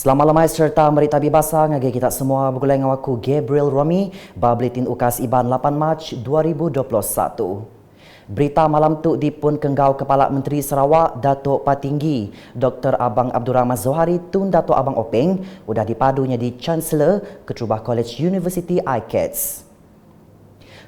Selamat lemai serta merita bebasa ngagi kita semua bergulai dengan aku Gabriel Romi Babletin Ukas Iban 8 Mac 2021. Berita malam tu dipun kenggau Kepala Menteri Sarawak Datuk Patinggi Dr. Abang Abdul Rahman Zohari Tun Datuk Abang Openg sudah dipadunya di Chancellor Keterubah College University ICATS.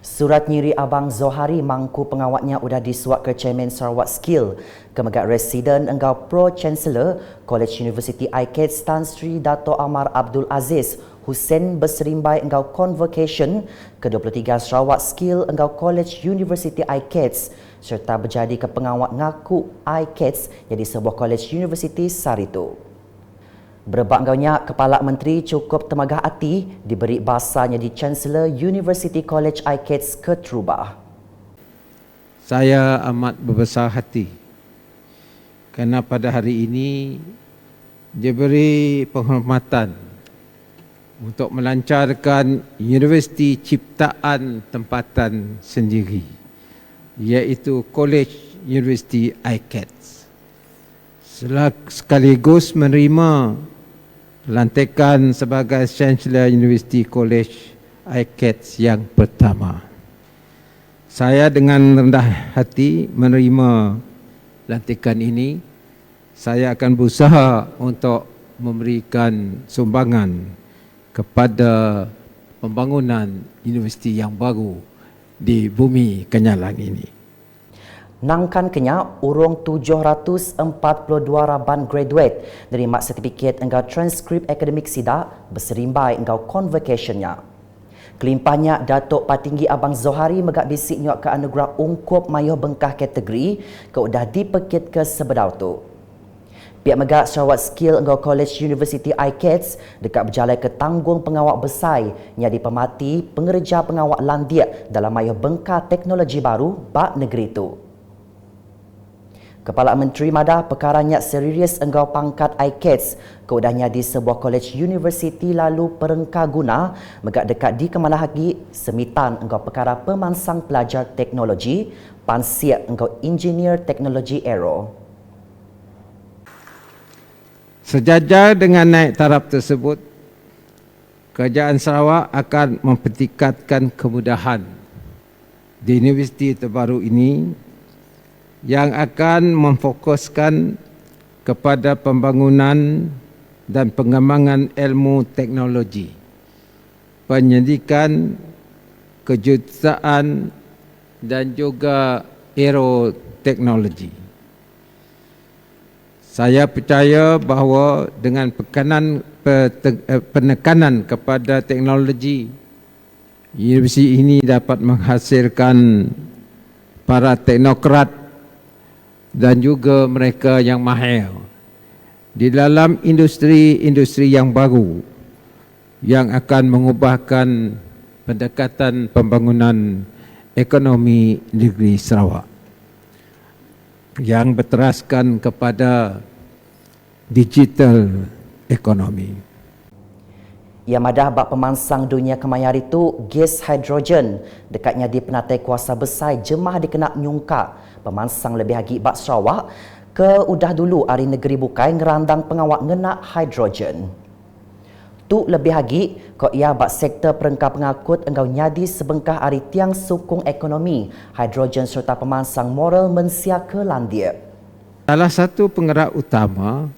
Surat nyiri Abang Zohari mangku pengawatnya sudah disuat ke Chairman Sarawak Skill Kemegat Residen Enggau Pro Chancellor College University ICATS Tan Sri Dato' Amar Abdul Aziz Hussein berserimbai Enggau Convocation ke-23 Sarawak Skill Enggau College University ICATS serta berjadi ke pengawat ngaku ICATS jadi sebuah college university saritu. Berbangganya Kepala Menteri cukup temagah hati diberi bahasanya di Chancellor University College ICATS Keterubah. Saya amat berbesar hati kerana pada hari ini diberi penghormatan untuk melancarkan Universiti Ciptaan Tempatan sendiri, iaitu College University ICATS. Sekaligus menerima lantikan sebagai Chancellor University College ICATS yang pertama. Saya dengan rendah hati menerima lantikan ini. Saya akan berusaha untuk memberikan sumbangan kepada pembangunan universiti yang baru di bumi Kenyalang ini. Nangkan kenya urung 742 raban graduate dari mak sertifikat enggau transkrip akademik sida berserimbai enggau convocationnya. Kelimpahnya Datuk Patinggi Abang Zohari megak bisik nyok ke anugerah ungkup mayuh bengkah kategori ke udah dipekit ke sebedau tu. Pihak megak Sarawak Skill Enggau College University ICATS dekat berjalan ke tanggung pengawal besar yang dipemati pengerja pengawal landiak dalam mayuh bengkah teknologi baru bak negeri tu. Kepala Menteri Madah perkaranya serius enggau pangkat ICATS keudahnya di sebuah college university lalu perengka guna megak dekat di Kemanahagi semitan enggau perkara pemansang pelajar teknologi pansiak enggau engineer teknologi aero. Sejajar dengan naik taraf tersebut, Kerajaan Sarawak akan mempertingkatkan kemudahan di universiti terbaru ini yang akan memfokuskan kepada pembangunan dan pengembangan ilmu teknologi, penyidikan, kejuruteraan dan juga aeroteknologi. Saya percaya bahawa dengan penekanan kepada teknologi, universiti ini dapat menghasilkan para teknokrat dan juga mereka yang mahir di dalam industri-industri yang baru yang akan mengubahkan pendekatan pembangunan ekonomi negeri Sarawak yang berteraskan kepada digital ekonomi. Ia madah bak pemansang dunia kemayar itu gas hidrogen dekatnya di penatai kuasa besar jemah dikenak nyungka pemansang lebih lagi bak Sarawak ke udah dulu hari negeri bukai ngerandang pengawak ngenak hidrogen. Tu lebih lagi kok ia bak sektor perengkah pengakut enggau nyadi sebengkah hari tiang sukung ekonomi hidrogen serta pemansang moral mensia ke landia. Salah satu penggerak utama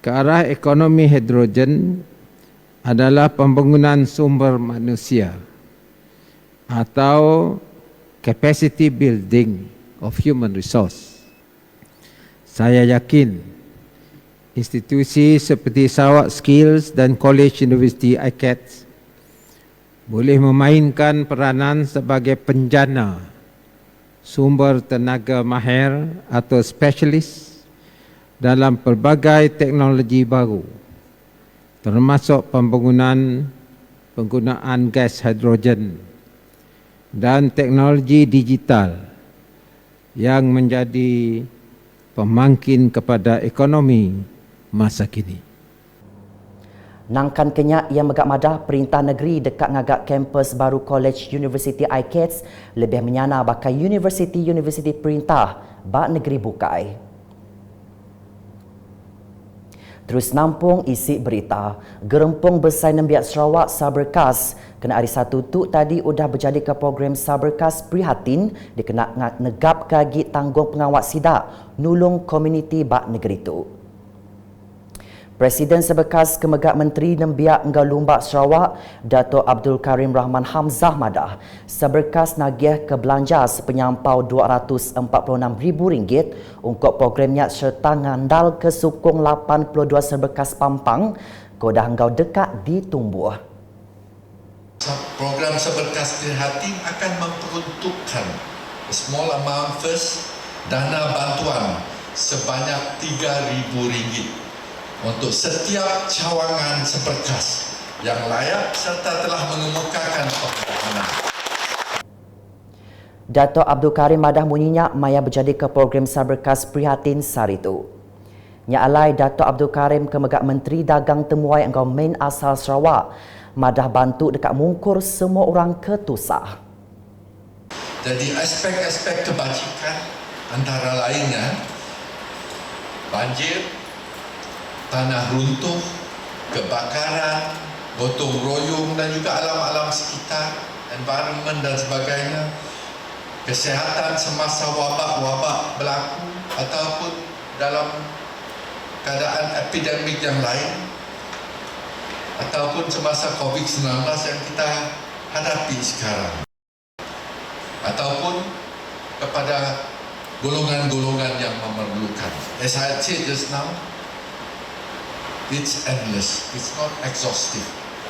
ke arah ekonomi hidrogen adalah pembangunan sumber manusia atau capacity building of human resource. Saya yakin institusi seperti Sarawak Skills dan College University ICATS boleh memainkan peranan sebagai penjana sumber tenaga mahir atau spesialis dalam pelbagai teknologi baru, termasuk pembangunan penggunaan gas hidrogen dan teknologi digital yang menjadi pemangkin kepada ekonomi masa kini. Nangkan kenya ia megak madah perintah negeri dekat ngagak kampus baru College University ICATS lebih menyana bakai universiti perintah bak negeri bukai. Terus nampung isi berita. Gerempung Besai Nembiak Sarawak Saberkas kena hari Sabtu tu tadi udah berjadi ke program Saberkas Prihatin dikena negap kagi tanggung pengawat sidak nulung komuniti bak negeri tu. Presiden Sebekas Kemegak Menteri Nembiak Engkau Lumbak Sarawak, Dato' Abdul Karim Rahman Hamzah madah, Sebekas nagih ke belanja sepenyampau RM246,000 untuk programnya serta ngandal ke sukung 82 Sebekas Pampang, kodah engkau dekat ditumbuh. Program Seberkas Prihatin akan memperuntukkan small amount first dana bantuan sebanyak RM3,000 untuk setiap cawangan seberkas yang layak serta telah mengemukakan permohonan. Dato' Abdul Karim madah bunyinya maya berjadi ke program Saberkas Prihatin sari tu. Nya alai Dato' Abdul Karim Kemegak Menteri Dagang Temuai engkau main asal Sarawak madah bantu dekat mungkur semua orang ketusah. Jadi aspek-aspek kebajikan antara lainnya banjir, tanah runtuh, kebakaran, gotong royong dan juga alam-alam sekitar, environment dan sebagainya, kesihatan semasa wabak-wabak berlaku ataupun dalam keadaan epidemik yang lain, ataupun semasa COVID-19 yang kita hadapi sekarang, ataupun kepada golongan-golongan yang memerlukan. As I said just now, it's endless, it's not exhaustive.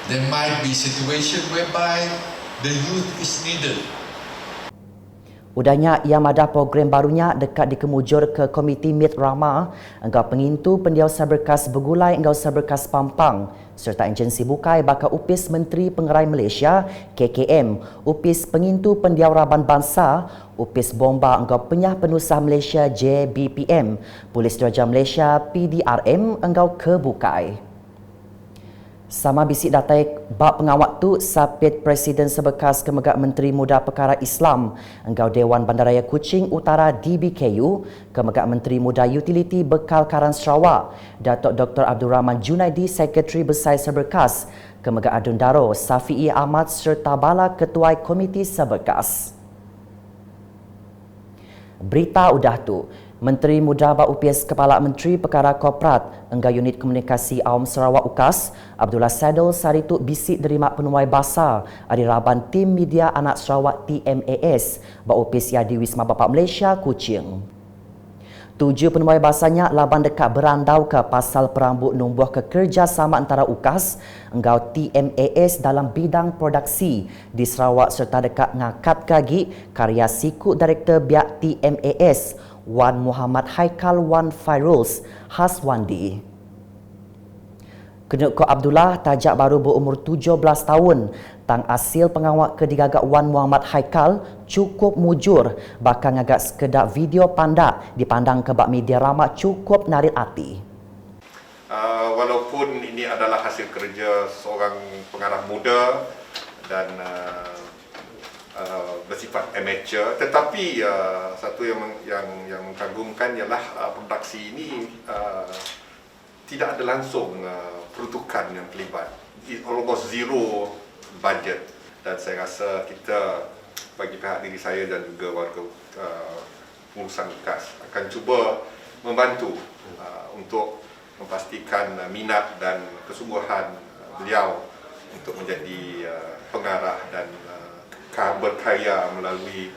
There might be situation whereby the youth is needed. Udahnya ia madah program barunya dekat dikemujur ke Komiti Mit Rama engkau pengintu pendiau Saberkas Begulai engkau Saberkas Pampang serta agensi bukai bakal upis Menteri Pengerai Malaysia KKM, upis pengintu pendiau Raban Bangsa, upis bomba engkau penyah penusah Malaysia JBPM, Polis Diraja Malaysia PDRM engkau ke bukai. Sama bisik datai bab pengawat tu sapit Presiden Sebekas Kemegak Menteri Muda Perkara Islam engkau Dewan Bandaraya Kuching Utara DBKU, Kemegak Menteri Muda Utility Bekal Karan Sarawak, Datuk Dr. Abdul Rahman Junaidi Sekretari Besar Sebekas, Kemegak Adun Daro Safi'i Ahmad serta bala Ketua Komiti Sebekas. Berita udah tu. Menteri Muda Bak UPS Kepala Menteri Perkara Korporat engkau Unit Komunikasi Awam Sarawak UKAS Abdullah Saidul saritu bisik derima penuai basar adi raban tim media anak Sarawak TMAS Bak UPS Yadi Wisma Bapak Malaysia Kuching. 7 penuai basarnya laban dekat berandau ke pasal perambut numbuh kerjasama antara UKAS engkau TMAS dalam bidang produksi di Sarawak serta dekat ngakat kagi karya siku Direktur Biak TMAS Wan Muhammad Haikal Wan Fairuls Haswandi. Kenuk Abdullah tajak baru berumur 17 tahun tang hasil pengawak kedigagak Wan Muhammad Haikal cukup mujur bakal ngagak sekedar video pandak dipandang kebak media ramah cukup narik hati. Walaupun ini adalah hasil kerja seorang pengarah muda dan bersifat amateur, tetapi satu yang mengagumkan ialah produksi ini tidak ada langsung peruntukan yang terlibat. It's almost zero budget, dan saya rasa kita bagi pihak diri saya dan juga warga pengurusan UKAS akan cuba membantu untuk memastikan minat dan kesungguhan beliau untuk menjadi pengarah dan berkarya melalui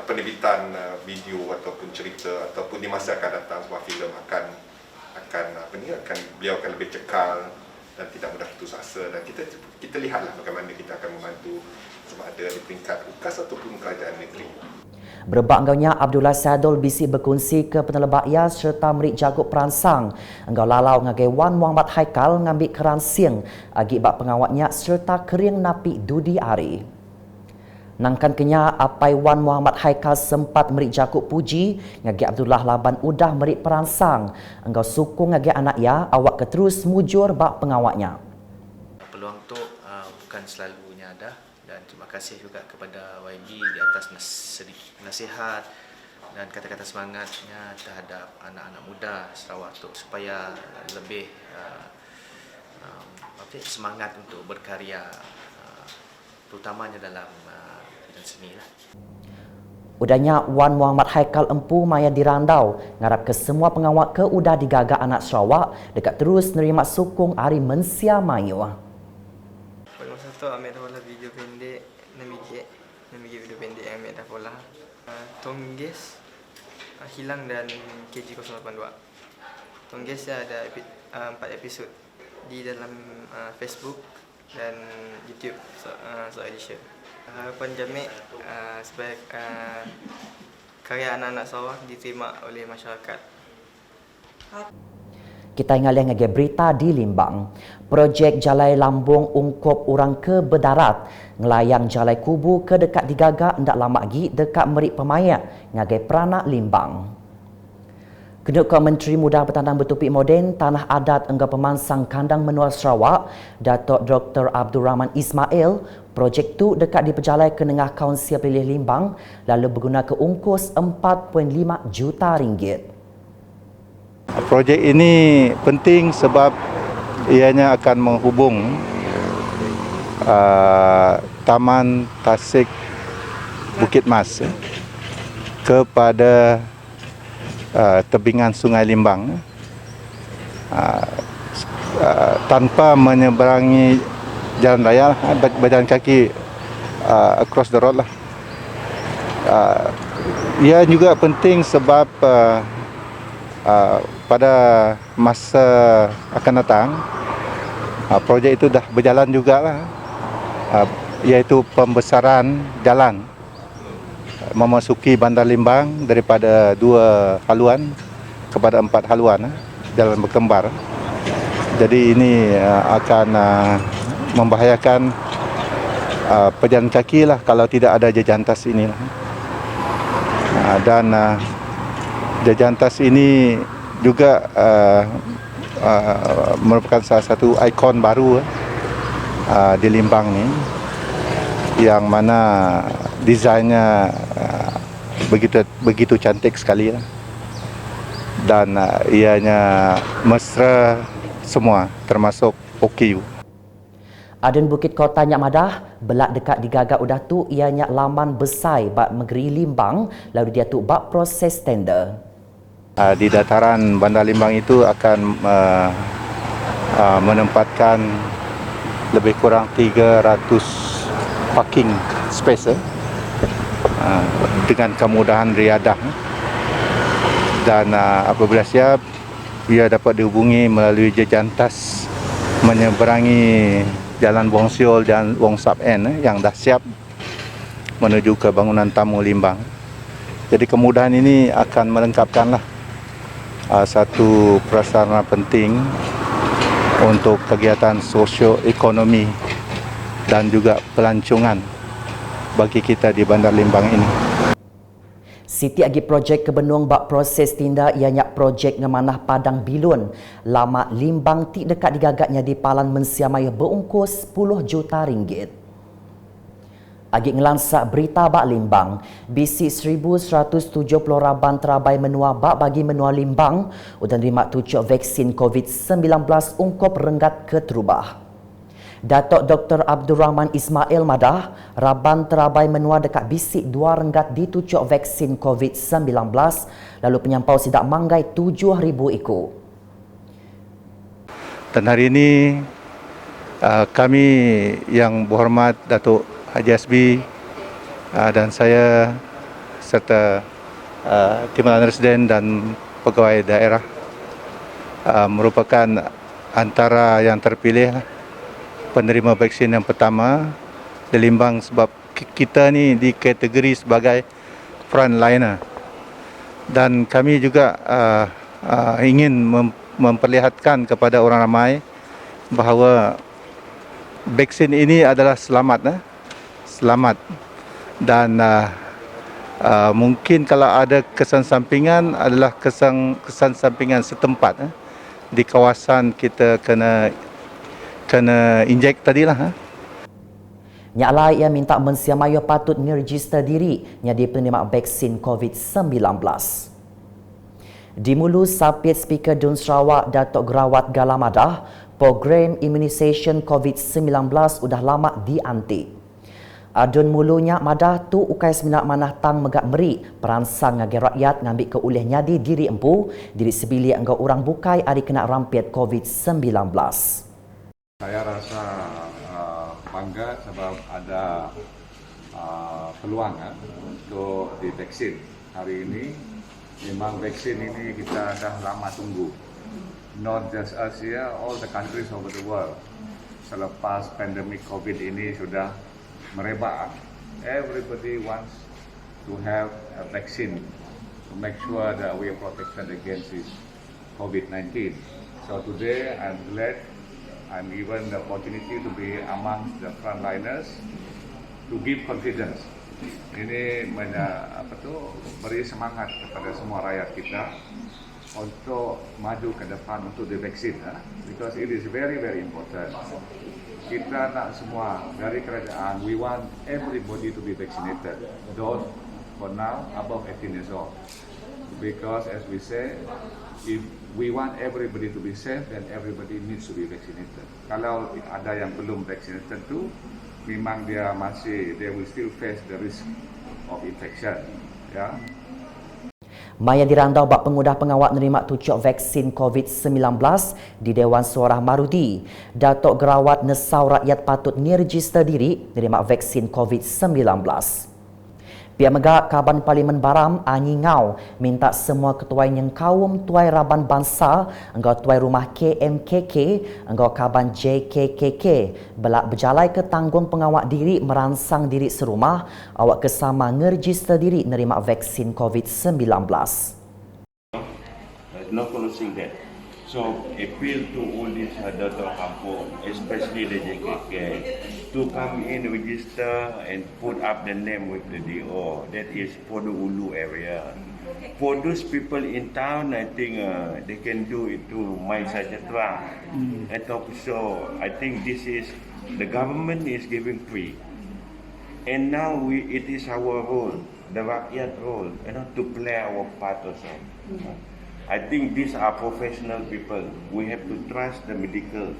penerbitan video ataupun cerita ataupun di masa akan datang sebuah filem akan beliau akan lebih cekal dan tidak mudah putus asa, dan kita lihatlah bagaimana kita akan membantu sama ada di peringkat UKAS ataupun kerajaan negeri. Berbak engkaunya Abdullah Saidul bisik berkongsi ke penelebak ia serta merik jagut peransang engkau lalau ngagai Wan Muhammad Haikal ngambil keran siang agi bak pengawatnya serta kering napi dudi ari. Nangkan kenya apai Wan Muhammad Haikal sempat merik jakut puji ngagi Abdullah Laban udah merik peransang engkau sukung ngagi anak ia awak keterus mujur bak pengawatnya. Peluang tu bukan selalunya ada, dan terima kasih juga kepada YB di atas nasihat dan kata-kata semangatnya terhadap anak-anak muda Sarawak untuk supaya lebih semangat untuk berkarya, terutamanya dalam bidang seni lah. Udahnya Wan Muhammad Haikal Empu Maya dirandau ngarap ke semua pengawal ke udah digagak anak Sarawak dekat terus nerima sokong hari Mensia Mayu. Pada masa tu ambil dah pola video pendek 6 biji video pendek yang ambil dah pola. Tongges hilang dan KG082. Tongges ada 4 episod di dalam Facebook dan YouTube Sarawak Edition. Harapan Jamik sebagai karya anak-anak Sarawak diterima oleh masyarakat. Kita ingat ngage berita di Limbang. Projek Jalai Lambung ungkup orang ke berdarat ngelayang Jalai Kubu ke dekat digagak ndak lama lagi dekat Merik Pemayat ngage Peranak Limbang. Kedua Menteri Muda Bertandang Bertopik Moden Tanah Adat Engkau Pemansang Kandang Menua Sarawak, Datuk Dr. Abdul Rahman Ismail, projek tu dekat diperjalai ke Nengah Kaunsil Pilih Limbang lalu berguna ke ungkus 4.5 juta ringgit. Projek ini penting sebab ianya akan menghubung Taman Tasik Bukit Mas kepada tebingan Sungai Limbang tanpa menyeberangi jalan raya, berjalan kaki across the road lah. Ia juga penting sebab pada masa akan datang projek itu dah berjalan jugalah, iaitu pembesaran jalan memasuki Bandar Limbang daripada 2 haluan kepada 4 haluan, jalan berkembar. Jadi ini akan membahayakan pejalan kaki lah kalau tidak ada jejantas ini lah. Dan jejantas ini juga merupakan salah satu ikon baru di Limbang ni, yang mana desainnya begitu cantik sekali lah. Dan ianya mesra semua termasuk OKU. Aden Bukit Kota Nyak Madah belak dekat digagak udah tu ianya laman besai bak negeri Limbang lalu dia tu bak proses tender. Di dataran Bandar Limbang itu akan menempatkan lebih kurang 300 parking space dengan kemudahan riadah, dan apabila siap ia dapat dihubungi melalui jejantas menyeberangi Jalan Wong Siol dan Wong Sap N yang dah siap menuju ke bangunan tamu Limbang. Jadi kemudahan ini akan melengkapkanlah satu prasarana penting untuk kegiatan sosio-ekonomi dan juga pelancongan bagi kita di Bandar Limbang ini. Siti agi projek kebenung bak proses tinda ianya projek ngemanah Padang Bilun. Lama Limbang ti dekat digagaknya di Palan Mensia Maya berungkus 10 juta ringgit. Agi ngelansak berita bak Limbang, bisi 1,170 raban terabai menua bak bagi menua Limbang udah nerima tucuk vaksin COVID-19 ungkup renggat ke Terubah. Datuk Dr. Abdul Rahman Ismail Madah, raban terabai menua dekat bisik 2 renggat ditucuk vaksin COVID-19 lalu penyampau sidak manggai 7,000 ekor. Dan hari ini kami yang berhormat Datuk Haji Asbi dan saya serta Timbalan Residen dan pegawai daerah merupakan antara yang terpilih penerima vaksin yang pertama di Limbang, sebab kita ni dikategori sebagai frontliner, dan kami juga ingin memperlihatkan kepada orang ramai bahawa vaksin ini adalah selamat, dan mungkin kalau ada kesan sampingan adalah kesan sampingan setempat di kawasan kita kena injek tadilah. Nyak lai ia minta mensiamaya patut nirejista diri nya di penerima vaksin COVID-19. Di Mulu Sapit Speaker Dun Sarawak Datuk Gerawat Galamadah, program imunisation COVID-19 sudah lama dianti. Adun mulunya madah tu ukai seminat manah tang megak meri peransang ngagi rakyat ngambil ke ulih nyadi diri empu diri sebili enggak orang bukai ari kena rampiat COVID-19. Saya rasa bangga sebab ada peluang untuk divaksin. Hari ini memang vaksin ini kita dah lama tunggu. Not just us here, all the countries over the world. Selepas pandemik COVID ini sudah merebak, everybody wants to have a vaccine to make sure that we are protected against this COVID-19. So today I'm glad I'm given the opportunity to be amongst the frontliners to give confidence. Ini beri semangat kepada semua rakyat kita untuk maju ke depan untuk divaksin, because it is very very important. Kita nak semua dari kerajaan, we want everybody to be vaccinated. Those for now above 18 years old, because as we say, if we want everybody to be safe, then everybody needs to be vaccinated. Kalau ada yang belum vaccinated tu, memang they will still face the risk of infection. Ya. Maya dirandau bak pengudah pengawat menerima tucuk vaksin COVID-19 di Dewan Suara Marudi. Datuk Gerawat nesau rakyat patut nirejista diri menerima vaksin COVID-19. Pihak Megak Kaban Parlimen Baram Anyi Ngau minta semua ketua yang kaum tuai Raban Bangsa, engkau tuai rumah KMKK, engkau Kaban JKKK belak berjalai ke tanggung pengawak diri merangsang diri serumah awak kesama ngerejista diri menerima vaksin COVID-19. No closing that. So appeal to all these Dato' Kampung, especially the JKK, to come in, register and put up the name with the DO. That is for the Ulu area. For those people in town, I think they can do it to My Sejahtera. And also, I think this is, the government is giving free. And now it is our role, the rakyat role, to play our part also. I think these are professional people. We have to trust the medical.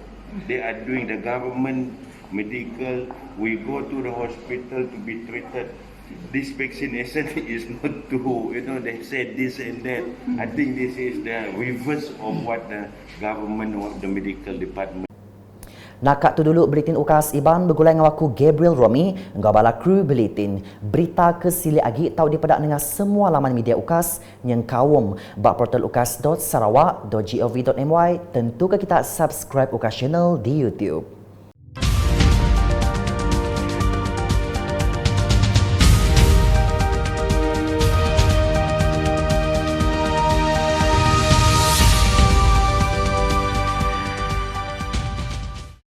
They are doing the government medical. We go to the hospital to be treated. This vaccination is not to, they said this and that. I think this is the reverse of what the government or the medical department. Nakak tu dulu Buletin Ukas Iban bergulai dengan waku Gabriel Romi, engkau bala kru Buletin. Berita ke sili agi tahu dipedak dengan semua laman media Ukas yang kaum bak portal ukas.sarawak.gov.my. Tentu ke kita subscribe Ukas channel di YouTube.